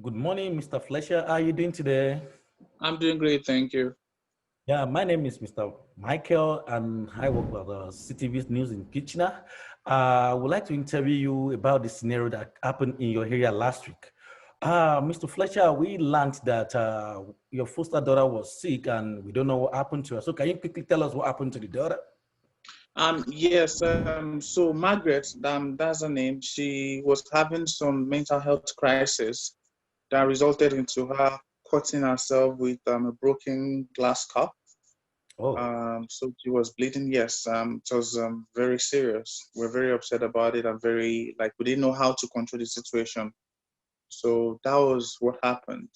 Good morning, Mr. Fletcher. How are you doing today? I'm doing great, thank you. Yeah, my name is Mr. Michael, and I work with CTV News in Kitchener. I would like to interview you about the scenario that happened in your area last week. Mr. Fletcher, we learned that your foster daughter was sick, and we don't know what happened to her. So, can you quickly tell us what happened to the daughter? Yes, so Margaret, that's her name. She was having some mental health crisis that resulted into her cutting herself with a broken glass cup. Oh, So she was bleeding. Yes, it was very serious. We're very upset about it and very, like, we didn't know how to control the situation. So that was what happened.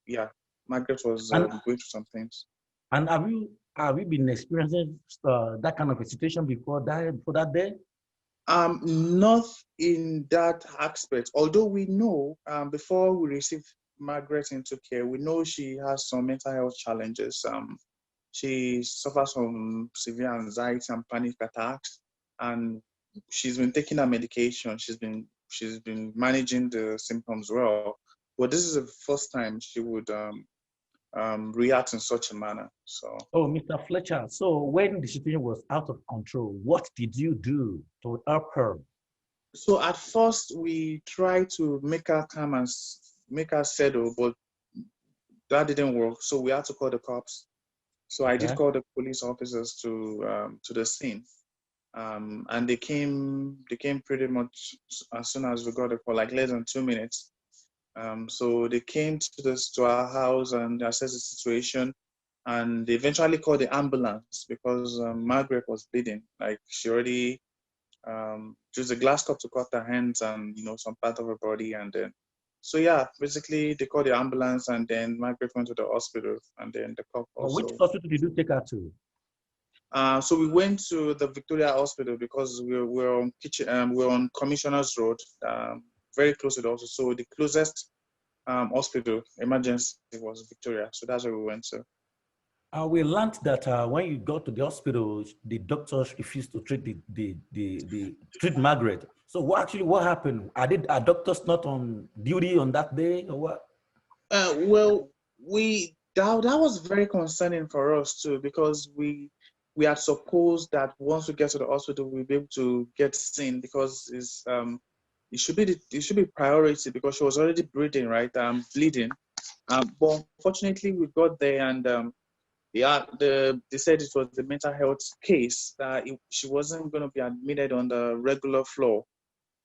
Yeah, Margaret was and going through some things. and have you been experiencing that kind of a situation before that day? Not in that aspect. Although we know before we receive Margaret into care, we know she has some mental health challenges. She suffers from severe anxiety and panic attacks, and she's been taking her medication. She's been managing the symptoms well. But this is the first time she would react in such a manner. So. Oh, Mr. Fletcher, so when the situation was out of control, what did you do to help her? So at first we tried to make her calm and make her settle, but that didn't work. So we had to call the cops. So I did Okay. call the police officers to the scene, and they came. They came pretty much as soon as we got the call, like less than 2 minutes. So they came to our house and assessed the situation, and they eventually called the ambulance because Margaret was bleeding. Like she already used a glass cup to cut her hands and some part of her body, and then so yeah, basically they called the ambulance, and then Margaret went to the hospital, and then the cop Which also. hospital did you take her to? So we went to the Victoria Hospital because we're on we're on Commissioners Road, very close to the hospital. So the closest hospital emergency was Victoria, so that's where we went to. We learned that when you got to the hospital, the doctors refused to treat the treat Margaret. So what happened? Are doctors not on duty on that day or what? Well, we that was very concerning for us too because we had supposed that once we get to the hospital we'll be able to get seen because it should be priority because she was already breathing, right, bleeding, but unfortunately we got there, and they said it was the mental health case that she wasn't going to be admitted on the regular floor.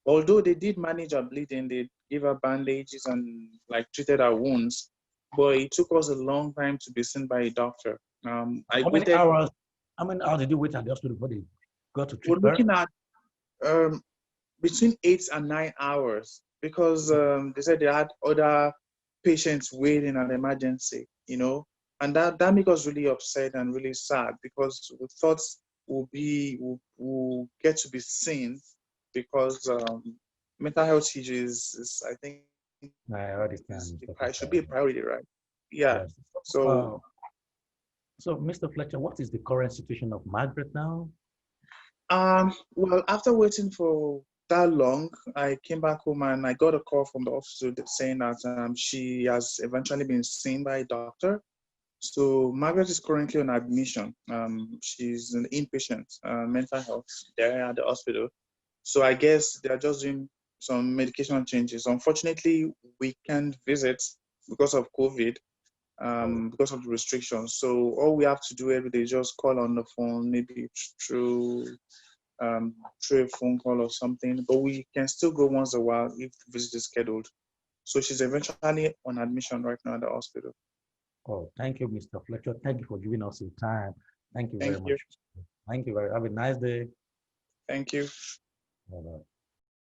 Although they did manage her bleeding, they gave her bandages and like treated her wounds, but it took us a long time to be seen by a doctor. I How many waited. hours? How many hours did you wait at the hospital before they got to treat We're her? looking at um, between 8 and 9 hours because they said they had other patients waiting at emergency, and that made us really upset and really sad because we thought we'll get to be seen because mental health issues is I think I understand, Mr. it should be Fletcher. a priority, right? Yeah. Yes. So Uh, so, Mr. Fletcher, what is the current situation of Margaret now? well, after waiting for that long, I came back home and I got a call from the hospital saying that she has eventually been seen by a doctor. So Margaret is currently on admission. She's an inpatient mental health there at the hospital. So I guess they are just doing some medication changes. Unfortunately, we can't visit because of COVID, Oh, because of the restrictions. So all we have to do every day is just call on the phone, maybe um, through a phone call or something. But we can still go once a while if the visit is scheduled. So she's eventually on admission right now at the hospital. oh, thank you, Mr. Fletcher. Thank you for giving us your time. Thank you very Thank you. much. Thank you very. Have a nice day. Thank you. Bye-bye.